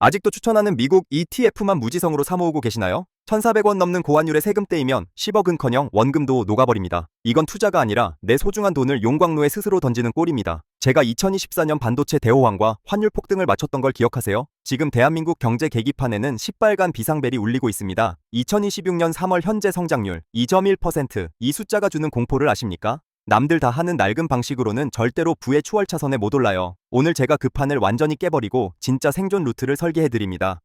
아직도 추천하는 미국 ETF만 무지성으로 사모으고 계시나요? 1,400원 넘는 고환율의 세금 떼이면 10억은커녕 원금도 녹아버립니다. 이건 투자가 아니라 내 소중한 돈을 용광로에 스스로 던지는 꼴입니다. 제가 2024년 반도체 대호황과 환율 폭등을 맞췄던 걸 기억하세요? 지금 대한민국 경제 계기판에는 시빨간 비상벨이 울리고 있습니다. 2026년 3월 현재 성장률 2.1%, 이 숫자가 주는 공포를 아십니까? 남들 다 하는 낡은 방식으로는 절대로 부의 추월차선에 못 올라요. 오늘 제가 그 판을 완전히 깨버리고 진짜 생존 루트를 설계해드립니다.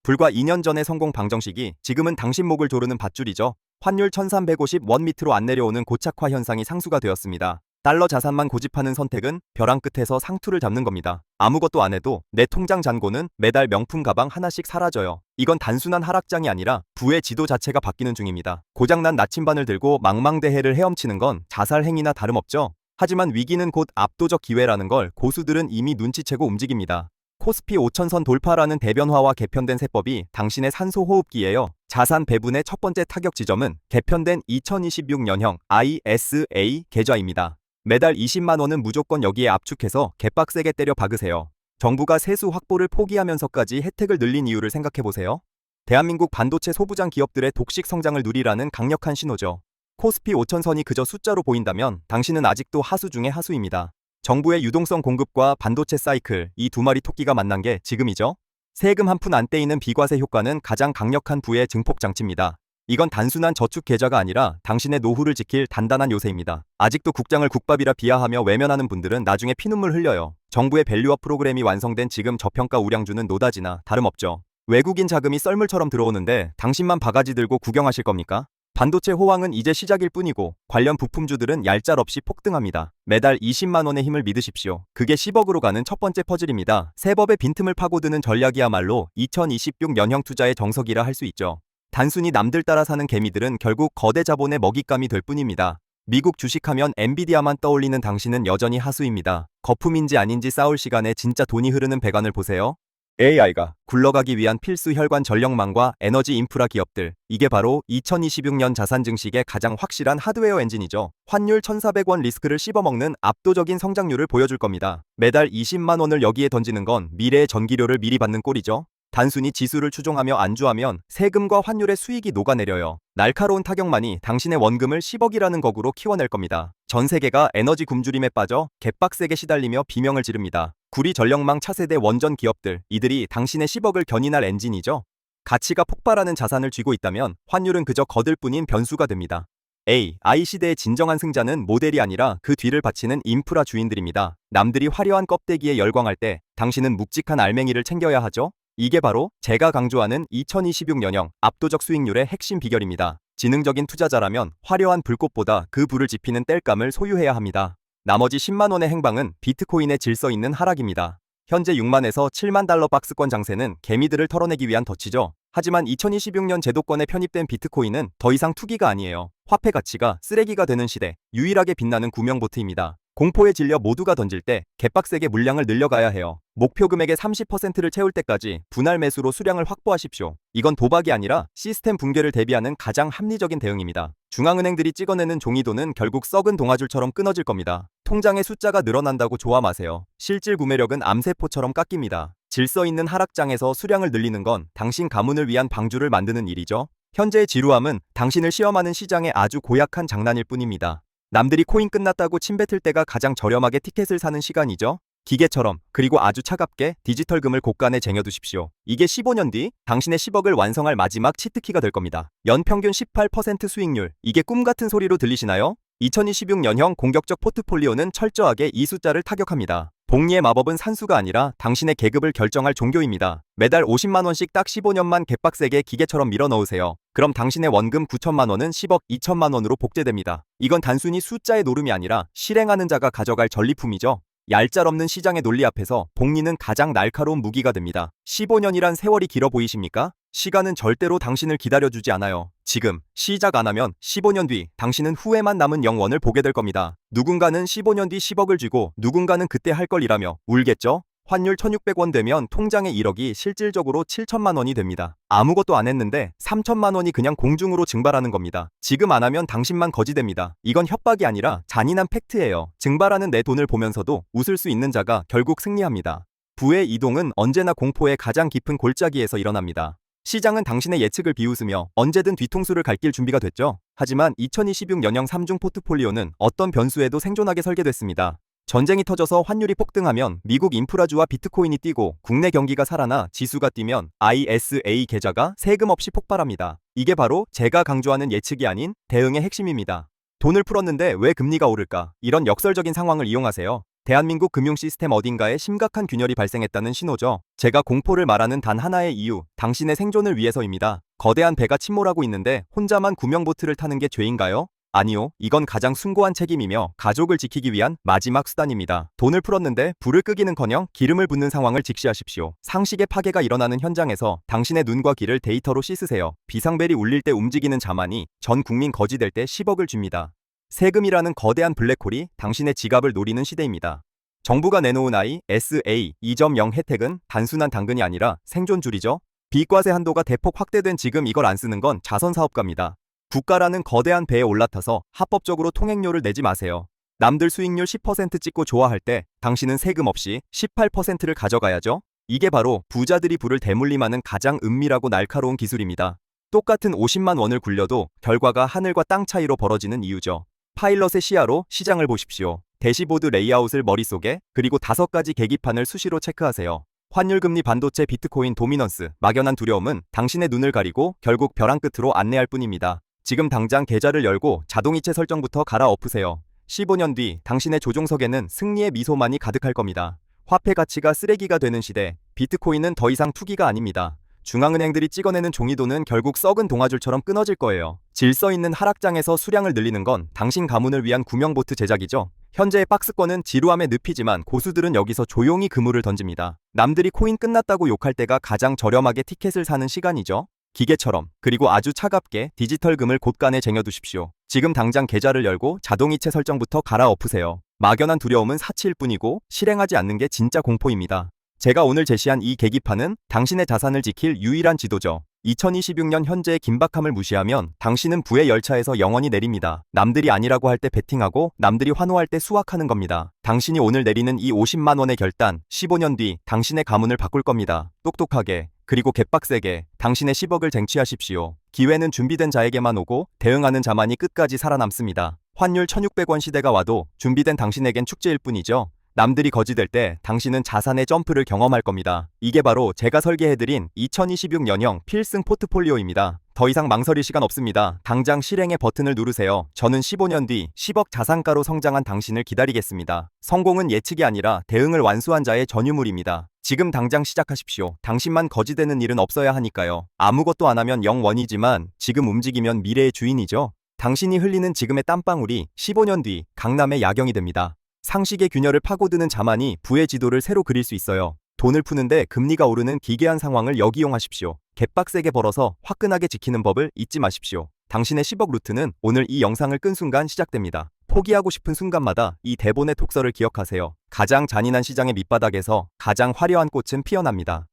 불과 2년 전의 성공 방정식이 지금은 당신 목을 조르는 밧줄이죠. 환율 1350원 밑으로 안 내려오는 고착화 현상이 상수가 되었습니다. 달러 자산만 고집하는 선택은 벼랑 끝에서 상투를 잡는 겁니다. 아무것도 안 해도 내 통장 잔고는 매달 명품 가방 하나씩 사라져요. 이건 단순한 하락장이 아니라 부의 지도 자체가 바뀌는 중입니다. 고장난 나침반을 들고 망망대해를 헤엄치는 건 자살 행위나 다름없죠. 하지만 위기는 곧 압도적 기회라는 걸 고수들은 이미 눈치채고 움직입니다. 코스피 5천선 돌파라는 대변화와 개편된 세법이 당신의 산소 호흡기예요. 자산 배분의 첫 번째 타격 지점은 개편된 2026년형 ISA 계좌입니다. 매달 20만 원은 무조건 여기에 압축해서 개빡세게 때려 박으세요. 정부가 세수 확보를 포기하면서까지 혜택을 늘린 이유를 생각해보세요. 대한민국 반도체 소부장 기업들의 독식 성장을 누리라는 강력한 신호죠. 코스피 5천선이 그저 숫자로 보인다면 당신은 아직도 하수 중의 하수입니다. 정부의 유동성 공급과 반도체 사이클, 이 두 마리 토끼가 만난 게 지금이죠. 세금 한 푼 안 떼이는 비과세 효과는 가장 강력한 부의 증폭 장치입니다. 이건 단순한 저축 계좌가 아니라 당신의 노후를 지킬 단단한 요새입니다. 아직도 국장을 국밥이라 비하하며 외면하는 분들은 나중에 피눈물 흘려요. 정부의 밸류업 프로그램이 완성된 지금 저평가 우량주는 노다지나 다름없죠. 외국인 자금이 썰물처럼 들어오는데 당신만 바가지 들고 구경하실 겁니까? 반도체 호황은 이제 시작일 뿐이고 관련 부품주들은 얄짤없이 폭등합니다. 매달 20만 원의 힘을 믿으십시오. 그게 10억으로 가는 첫 번째 퍼즐입니다. 세법의 빈틈을 파고드는 전략이야말로 2026년형 투자의 정석이라 할 수 있죠. 단순히 남들 따라 사는 개미들은 결국 거대 자본의 먹잇감이 될 뿐입니다. 미국 주식하면 엔비디아만 떠올리는 당신은 여전히 하수입니다. 거품인지 아닌지 싸울 시간에 진짜 돈이 흐르는 배관을 보세요. AI가 굴러가기 위한 필수 혈관 전력망과 에너지 인프라 기업들, 이게 바로 2026년 자산 증식의 가장 확실한 하드웨어 엔진이죠. 환율 1,400원 리스크를 씹어먹는 압도적인 성장률을 보여줄 겁니다. 매달 20만 원을 여기에 던지는 건 미래의 전기료를 미리 받는 꼴이죠. 단순히 지수를 추종하며 안주하면 세금과 환율의 수익이 녹아내려요. 날카로운 타격만이 당신의 원금을 10억이라는 거구로 키워낼 겁니다. 전 세계가 에너지 굶주림에 빠져 개빡세게 시달리며 비명을 지릅니다. 구리 전력망 차세대 원전 기업들, 이들이 당신의 10억을 견인할 엔진이죠. 가치가 폭발하는 자산을 쥐고 있다면 환율은 그저 거들뿐인 변수가 됩니다. AI 시대의 진정한 승자는 모델이 아니라 그 뒤를 바치는 인프라 주인들입니다. 남들이 화려한 껍데기에 열광할 때 당신은 묵직한 알맹이를 챙겨야 하죠. 이게 바로 제가 강조하는 2026년형 압도적 수익률의 핵심 비결입니다. 지능적인 투자자라면 화려한 불꽃보다 그 불을 지피는 땔감을 소유해야 합니다. 나머지 10만 원의 행방은 비트코인의 질서 있는 하락입니다. 현재 6만에서 7만 달러 박스권 장세는 개미들을 털어내기 위한 덫이죠. 하지만 2026년 제도권에 편입된 비트코인은 더 이상 투기가 아니에요. 화폐 가치가 쓰레기가 되는 시대, 유일하게 빛나는 구명보트입니다. 공포에 질려 모두가 던질 때 개빡세게 물량을 늘려가야 해요. 목표 금액의 30%를 채울 때까지 분할 매수로 수량을 확보하십시오. 이건 도박이 아니라 시스템 붕괴를 대비하는 가장 합리적인 대응입니다. 중앙은행들이 찍어내는 종이돈은 결국 썩은 동아줄처럼 끊어질 겁니다. 통장의 숫자가 늘어난다고 좋아 마세요. 실질 구매력은 암세포처럼 깎입니다. 질서 있는 하락장에서 수량을 늘리는 건 당신 가문을 위한 방주를 만드는 일이죠. 현재의 지루함은 당신을 시험하는 시장의 아주 고약한 장난일 뿐입니다. 남들이 코인 끝났다고 침뱉을 때가 가장 저렴하게 티켓을 사는 시간이죠. 기계처럼, 그리고 아주 차갑게 디지털금을 곳간에 쟁여두십시오. 이게 15년 뒤 당신의 10억을 완성할 마지막 치트키가 될 겁니다. 연평균 18% 수익률, 이게 꿈같은 소리로 들리시나요? 2026년형 공격적 포트폴리오는 철저하게 이 숫자를 타격합니다. 복리의 마법은 산수가 아니라 당신의 계급을 결정할 종교입니다. 매달 50만 원씩 딱 15년만 개빡세게 기계처럼 밀어넣으세요. 그럼 당신의 원금 9천만 원은 10억 2천만 원으로 복제됩니다. 이건 단순히 숫자의 노름이 아니라 실행하는 자가 가져갈 전리품이죠. 얄짤없는 시장의 논리 앞에서 복리는 가장 날카로운 무기가 됩니다. 15년이란 세월이 길어 보이십니까? 시간은 절대로 당신을 기다려주지 않아요. 지금 시작 안 하면 15년 뒤 당신은 후회만 남은 영원을 보게 될 겁니다. 누군가는 15년 뒤 10억을 쥐고 누군가는 그때 할 걸 이라며 울겠죠? 환율 1,600원 되면 통장에 1억이 실질적으로 7천만 원이 됩니다. 아무것도 안 했는데 3천만 원이 그냥 공중으로 증발하는 겁니다. 지금 안 하면 당신만 거지됩니다. 이건 협박이 아니라 잔인한 팩트예요. 증발하는 내 돈을 보면서도 웃을 수 있는 자가 결국 승리합니다. 부의 이동은 언제나 공포의 가장 깊은 골짜기에서 일어납니다. 시장은 당신의 예측을 비웃으며 언제든 뒤통수를 갈길 준비가 됐죠. 하지만 2026년형 3중 포트폴리오는 어떤 변수에도 생존하게 설계됐습니다. 전쟁이 터져서 환율이 폭등하면 미국 인프라주와 비트코인이 뛰고 국내 경기가 살아나 지수가 뛰면 ISA 계좌가 세금 없이 폭발합니다. 이게 바로 제가 강조하는 예측이 아닌 대응의 핵심입니다. 돈을 풀었는데 왜 금리가 오를까? 이런 역설적인 상황을 이용하세요. 대한민국 금융 시스템 어딘가에 심각한 균열이 발생했다는 신호죠. 제가 공포를 말하는 단 하나의 이유, 당신의 생존을 위해서입니다. 거대한 배가 침몰하고 있는데 혼자만 구명보트를 타는 게 죄인가요? 아니요, 이건 가장 숭고한 책임이며 가족을 지키기 위한 마지막 수단입니다. 돈을 풀었는데 불을 끄기는커녕 기름을 붓는 상황을 직시하십시오. 상식의 파괴가 일어나는 현장에서 당신의 눈과 귀를 데이터로 씻으세요. 비상벨이 울릴 때 움직이는 자만이 전 국민 거지될 때 10억을 줍니다. 세금이라는 거대한 블랙홀이 당신의 지갑을 노리는 시대입니다. 정부가 내놓은 ISA 2.0 혜택은 단순한 당근이 아니라 생존줄이죠. 비과세 한도가 대폭 확대된 지금 이걸 안 쓰는 건 자선사업가입니다. 국가라는 거대한 배에 올라타서 합법적으로 통행료를 내지 마세요. 남들 수익률 10% 찍고 좋아할 때 당신은 세금 없이 18%를 가져가야죠. 이게 바로 부자들이 부를 대물림하는 가장 은밀하고 날카로운 기술입니다. 똑같은 50만 원을 굴려도 결과가 하늘과 땅 차이로 벌어지는 이유죠. 파일럿의 시야로 시장을 보십시오. 대시보드 레이아웃을 머릿속에, 그리고 5가지 계기판을 수시로 체크하세요. 환율, 금리, 반도체, 비트코인, 도미넌스, 막연한 두려움은 당신의 눈을 가리고 결국 벼랑 끝으로 안내할 뿐입니다. 지금 당장 계좌를 열고 자동이체 설정부터 갈아엎으세요. 15년 뒤 당신의 조종석에는 승리의 미소만이 가득할 겁니다. 화폐 가치가 쓰레기가 되는 시대, 비트코인은 더 이상 투기가 아닙니다. 중앙은행들이 찍어내는 종이돈은 결국 썩은 동아줄처럼 끊어질 거예요. 질서 있는 하락장에서 수량을 늘리는 건 당신 가문을 위한 구명보트 제작이죠. 현재의 박스권은 지루함에 늪이지만 고수들은 여기서 조용히 그물을 던집니다. 남들이 코인 끝났다고 욕할 때가 가장 저렴하게 티켓을 사는 시간이죠. 기계처럼, 그리고 아주 차갑게 디지털 금을 곳간에 쟁여두십시오. 지금 당장 계좌를 열고 자동이체 설정부터 갈아엎으세요. 막연한 두려움은 사치일 뿐이고 실행하지 않는 게 진짜 공포입니다. 제가 오늘 제시한 이 계기판은 당신의 자산을 지킬 유일한 지도죠. 2026년 현재의 긴박함을 무시하면 당신은 부의 열차에서 영원히 내립니다. 남들이 아니라고 할 때 베팅하고 남들이 환호할 때 수확하는 겁니다. 당신이 오늘 내리는 이 50만 원의 결단, 15년 뒤 당신의 가문을 바꿀 겁니다. 똑똑하게, 그리고 개빡세게 당신의 10억을 쟁취하십시오. 기회는 준비된 자에게만 오고 대응하는 자만이 끝까지 살아남습니다. 환율 1,600원 시대가 와도 준비된 당신에겐 축제일 뿐이죠. 남들이 거지될 때 당신은 자산의 점프를 경험할 겁니다. 이게 바로 제가 설계해드린 2026년형 필승 포트폴리오입니다. 더 이상 망설일 시간 없습니다. 당장 실행의 버튼을 누르세요. 저는 15년 뒤 10억 자산가로 성장한 당신을 기다리겠습니다. 성공은 예측이 아니라 대응을 완수한 자의 전유물입니다. 지금 당장 시작하십시오. 당신만 거지되는 일은 없어야 하니까요. 아무것도 안 하면 영원이지만 지금 움직이면 미래의 주인이죠. 당신이 흘리는 지금의 땀방울이 15년 뒤 강남의 야경이 됩니다. 상식의 균열을 파고드는 자만이 부의 지도를 새로 그릴 수 있어요. 돈을 푸는데 금리가 오르는 기괴한 상황을 역이용하십시오. 개빡세게 벌어서 화끈하게 지키는 법을 잊지 마십시오. 당신의 10억 루트는 오늘 이 영상을 끈 순간 시작됩니다. 포기하고 싶은 순간마다 이 대본의 독서를 기억하세요. 가장 잔인한 시장의 밑바닥에서 가장 화려한 꽃은 피어납니다.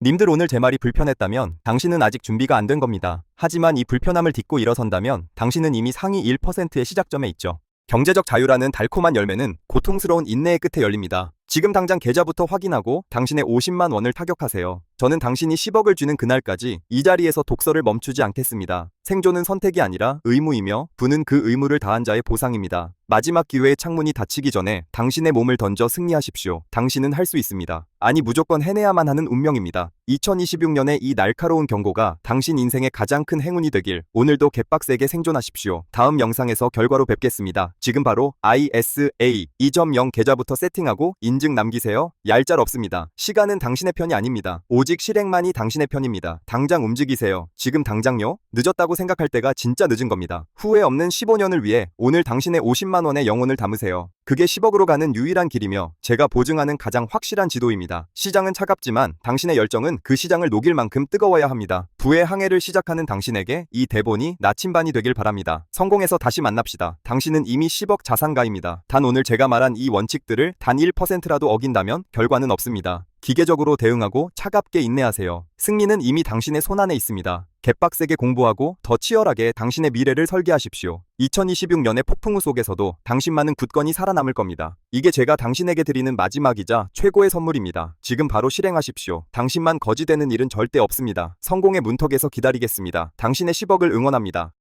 님들, 오늘 제 말이 불편했다면 당신은 아직 준비가 안 된 겁니다. 하지만 이 불편함을 딛고 일어선다면 당신은 이미 상위 1%의 시작점에 있죠. 경제적 자유라는 달콤한 열매는 고통스러운 인내의 끝에 열립니다. 지금 당장 계좌부터 확인하고 당신의 50만 원을 타격하세요. 저는 당신이 10억을 주는 그날까지 이 자리에서 독서를 멈추지 않겠습니다. 생존은 선택이 아니라 의무이며 부는 그 의무를 다한 자의 보상입니다. 마지막 기회의 창문이 닫히기 전에 당신의 몸을 던져 승리하십시오. 당신은 할 수 있습니다. 아니, 무조건 해내야만 하는 운명입니다. 2026년의 이 날카로운 경고가 당신 인생의 가장 큰 행운이 되길. 오늘도 개빡세게 생존하십시오. 다음 영상에서 결과로 뵙겠습니다. 지금 바로 ISA 2.0 계좌부터 세팅하고 인증 남기세요. 얄짤 없습니다. 시간은 당신의 편이 아닙니다. 오직 오직 실행만이 당신의 편입니다. 당장 움직이세요. 지금 당장요? 늦었다고 생각할 때가 진짜 늦은 겁니다. 후회 없는 15년을 위해 오늘 당신의 50만 원의 영혼을 담으세요. 그게 10억으로 가는 유일한 길이며 제가 보증하는 가장 확실한 지도입니다. 시장은 차갑지만 당신의 열정은 그 시장을 녹일 만큼 뜨거워야 합니다. 부의 항해를 시작하는 당신에게 이 대본이 나침반이 되길 바랍니다. 성공해서 다시 만납시다. 당신은 이미 10억 자산가입니다. 단 오늘 제가 말한 이 원칙들을 단 1%라도 어긴다면 결과는 없습니다. 기계적으로 대응하고 차갑게 인내하세요. 승리는 이미 당신의 손안에 있습니다. 개빡세게 공부하고 더 치열하게 당신의 미래를 설계하십시오. 2026년의 폭풍우 속에서도 당신만은 굳건히 살아남을 겁니다. 이게 제가 당신에게 드리는 마지막이자 최고의 선물입니다. 지금 바로 실행하십시오. 당신만 거지되는 일은 절대 없습니다. 성공의 문턱에서 기다리겠습니다. 당신의 10억을 응원합니다.